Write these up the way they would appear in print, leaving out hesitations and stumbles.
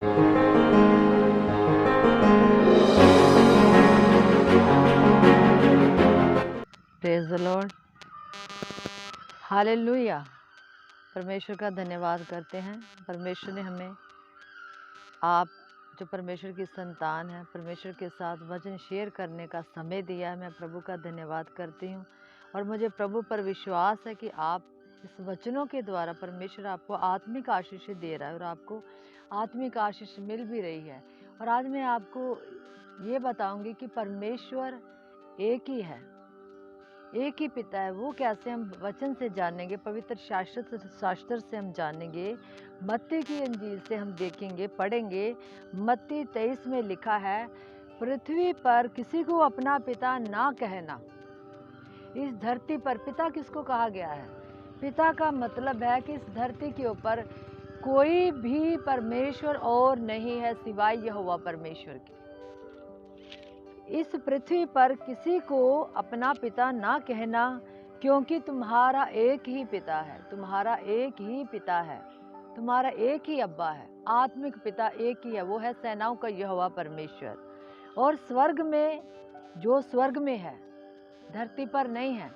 Praise the Lord, hallelujah. परमेश्वर का धन्यवाद करते हैं। परमेश्वर ने हमें, आप जो परमेश्वर की संतान है, परमेश्वर के साथ वचन शेयर करने का समय दिया है। मैं प्रभु का धन्यवाद करती हूँ और मुझे प्रभु पर विश्वास है कि आप इस वचनों के द्वारा परमेश्वर आपको आत्मिक आशीष दे रहा है और आपको आत्मिक आशीष मिल भी रही है। और आज मैं आपको ये बताऊंगी कि परमेश्वर एक ही है, एक ही पिता है। वो कैसे हम वचन से जानेंगे, पवित्र शास्त्र से हम जानेंगे। मत्ती की इंजील से हम देखेंगे, पढ़ेंगे। मत्ती 23 में लिखा है, पृथ्वी पर किसी को अपना पिता ना कहना। इस धरती पर पिता किसको कहा गया है? पिता का मतलब है कि इस धरती के ऊपर कोई भी परमेश्वर और नहीं है सिवाय यहोवा परमेश्वर के। इस पृथ्वी पर किसी को अपना पिता ना कहना, क्योंकि तुम्हारा एक ही पिता है, तुम्हारा एक ही पिता है, तुम्हारा एक ही अब्बा है। आत्मिक पिता एक ही है, वो है सेनाओं का यहोवा परमेश्वर। और स्वर्ग में, जो स्वर्ग में है, धरती पर नहीं है।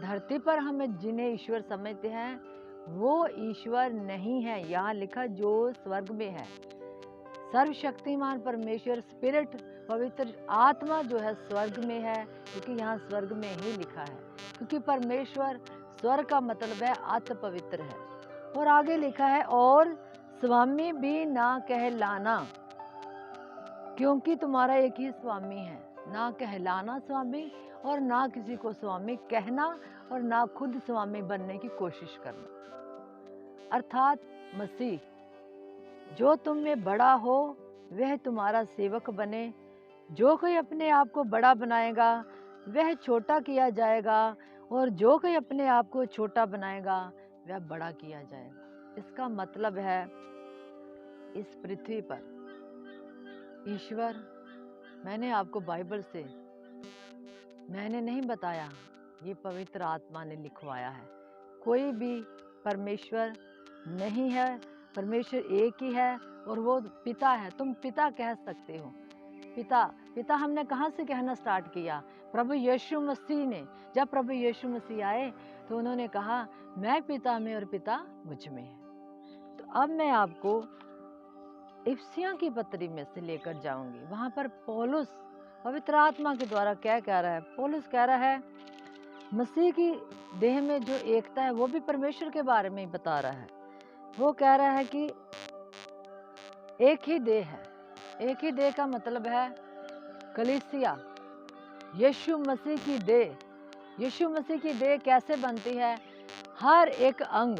धरती पर हम जिन्हें ईश्वर समझते हैं वो ईश्वर नहीं है। यहाँ लिखा जो स्वर्ग में है, सर्वशक्तिमान परमेश्वर, स्पिरिट, पवित्र आत्मा जो है स्वर्ग में है, क्योंकि यहाँ स्वर्ग में ही लिखा है। क्योंकि परमेश्वर, स्वर्ग का मतलब है अति पवित्र है। और आगे लिखा है, और स्वामी भी ना कहलाना, क्योंकि तुम्हारा एक ही स्वामी है। ना कहलाना स्वामी, और ना किसी को स्वामी कहना, और ना खुद स्वामी बनने की कोशिश करना। अर्थात मसीह, जो तुम में बड़ा हो वह तुम्हारा सेवक बने। जो कोई अपने आप को बड़ा बनाएगा वह छोटा किया जाएगा, और जो कोई अपने आप को छोटा बनाएगा वह बड़ा किया जाएगा। इसका मतलब है, इस पृथ्वी पर ईश्वर, मैंने आपको बाइबल से, मैंने नहीं बताया, ये पवित्र आत्मा ने लिखवाया है। कोई भी परमेश्वर नहीं है, परमेश्वर एक ही है, और वो पिता है। तुम पिता कह सकते हो। पिता, पिता हमने कहाँ से कहना स्टार्ट किया? प्रभु यीशु मसीह ने। जब प्रभु यीशु मसीह आए तो उन्होंने कहा, मैं पिता में और पिता मुझ में है। तो अब मैं आपको इफिसियों की पत्री में से लेकर जाऊंगी। वहां पर पौलुस पवित्र आत्मा के द्वारा क्या कह रहा है? पौलुस कह रहा है, मसीह की देह में जो एकता है वो भी परमेश्वर के बारे में बता रहा है। वो कह रहा है कि एक ही देह है। एक ही देह का मतलब है कलीसिया, यीशु मसीह की देह। यीशु मसीह की देह कैसे बनती है? हर एक अंग,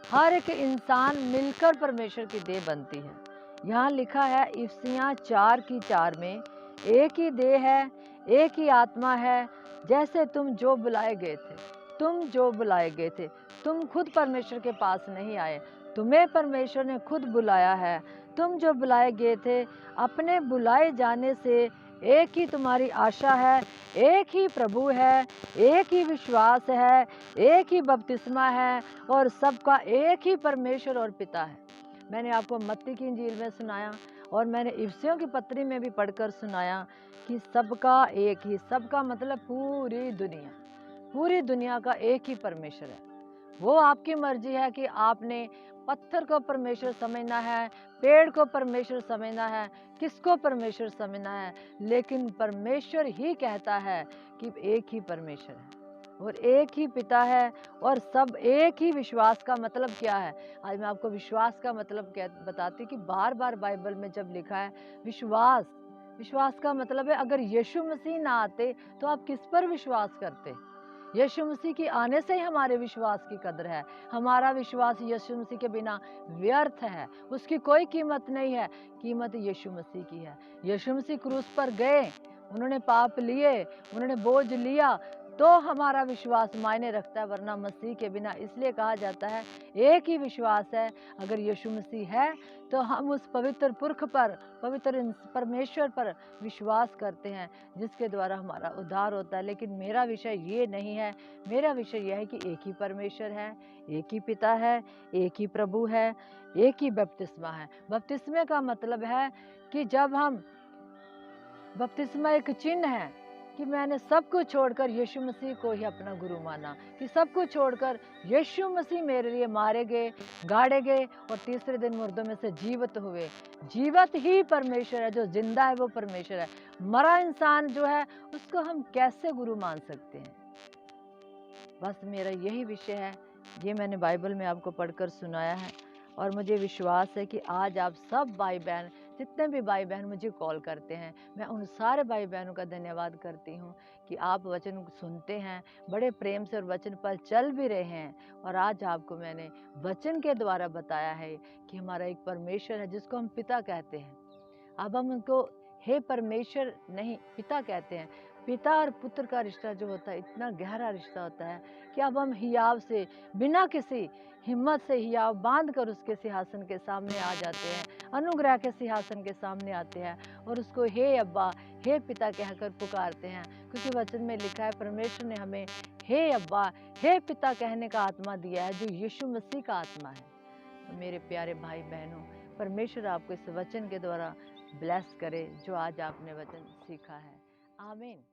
हर एक इंसान मिलकर परमेश्वर की देह बनती है। यहाँ लिखा है इफिसियाँ 4:4 में, एक ही देह है, एक ही आत्मा है, जैसे तुम जो बुलाए गए थे। तुम जो बुलाए गए थे, तुम खुद परमेश्वर के पास नहीं आए, तुम्हें परमेश्वर ने खुद बुलाया है। तुम जो बुलाए गए थे, अपने बुलाए जाने से एक ही तुम्हारी आशा है, एक ही प्रभु है, एक ही विश्वास है, एक ही बपतिस्मा है, और सबका एक ही परमेश्वर और पिता है। मैंने आपको मत्ती की इंजील में सुनाया, और मैंने इफिसियों की पत्री में भी पढ़कर सुनाया कि सबका एक ही, सबका मतलब पूरी दुनिया, पूरी दुनिया का एक ही परमेश्वर है। वो आपकी मर्जी है कि आपने पत्थर को परमेश्वर समझना है, पेड़ को परमेश्वर समझना है, किसको परमेश्वर समझना है, लेकिन परमेश्वर ही कहता है कि एक ही परमेश्वर है और एक ही पिता है, और सब एक ही। विश्वास का मतलब क्या है? आज मैं आपको विश्वास का मतलब बताती कि बार बार बाइबल में जब लिखा है विश्वास, विश्वास का मतलब है, अगर यीशु मसीह ना आते तो आप किस पर विश्वास करते? यीशु मसीह के आने से ही हमारे विश्वास की कदर है। हमारा विश्वास यीशु मसीह के बिना व्यर्थ है, उसकी कोई कीमत नहीं है। कीमत यीशु मसीह की है। यीशु मसीह क्रूस पर गए, उन्होंने पाप लिए, उन्होंने बोझ लिया, तो हमारा विश्वास मायने रखता है, वरना मसीह के बिना। इसलिए कहा जाता है एक ही विश्वास है, अगर यीशु मसीह है तो हम उस पवित्र पुरख पर, पवित्र परमेश्वर पर विश्वास करते हैं जिसके द्वारा हमारा उद्धार होता है। लेकिन मेरा विषय ये नहीं है, मेरा विषय यह है कि एक ही परमेश्वर है, एक ही पिता है, एक ही प्रभु है, एक ही बपतिस्मा है। बपतिस्मे का मतलब है कि जब हम, बपतिस्मा एक चिन्ह है कि मैंने सब कुछ छोड़कर यीशु मसीह को ही अपना गुरु माना, कि सब कुछ छोड़कर यीशु मसीह मेरे लिए मारे गए, गाड़े गए और तीसरे दिन मुर्दों में से जीवित हुए। जीवित ही परमेश्वर है, जो जिंदा है वो परमेश्वर है। मरा इंसान जो है उसको हम कैसे गुरु मान सकते हैं? बस मेरा यही विषय है, ये मैंने बाइबल में आपको पढ़कर सुनाया है। और मुझे विश्वास है कि आज आप सब भाई बहन, जितने भी भाई बहन मुझे कॉल करते हैं, मैं उन सारे भाई बहनों का धन्यवाद करती हूँ कि आप वचन सुनते हैं, बड़े प्रेम से और वचन पर चल भी रहे हैं। और आज आपको मैंने वचन के द्वारा बताया है कि हमारा एक परमेश्वर है जिसको हम पिता कहते हैं। अब हम उनको हे परमेश्वर नहीं, पिता कहते हैं। पिता और पुत्र का रिश्ता जो होता है, इतना गहरा रिश्ता होता है कि अब हम हियाव से, बिना किसी हिम्मत से हियाव बांध कर उसके सिंहासन के सामने आ जाते हैं, अनुग्रह के सिंहासन के सामने आते हैं और उसको हे अब्बा, हे पिता कहकर पुकारते हैं। क्योंकि वचन में लिखा है परमेश्वर ने हमें हे अब्बा, हे पिता कहने का आत्मा दिया है, जो यीशु मसीह का आत्मा है। तो मेरे प्यारे भाई बहनों, परमेश्वर आपको इस वचन के द्वारा ब्लेस करे जो आज आपने वचन सीखा है। आमीन।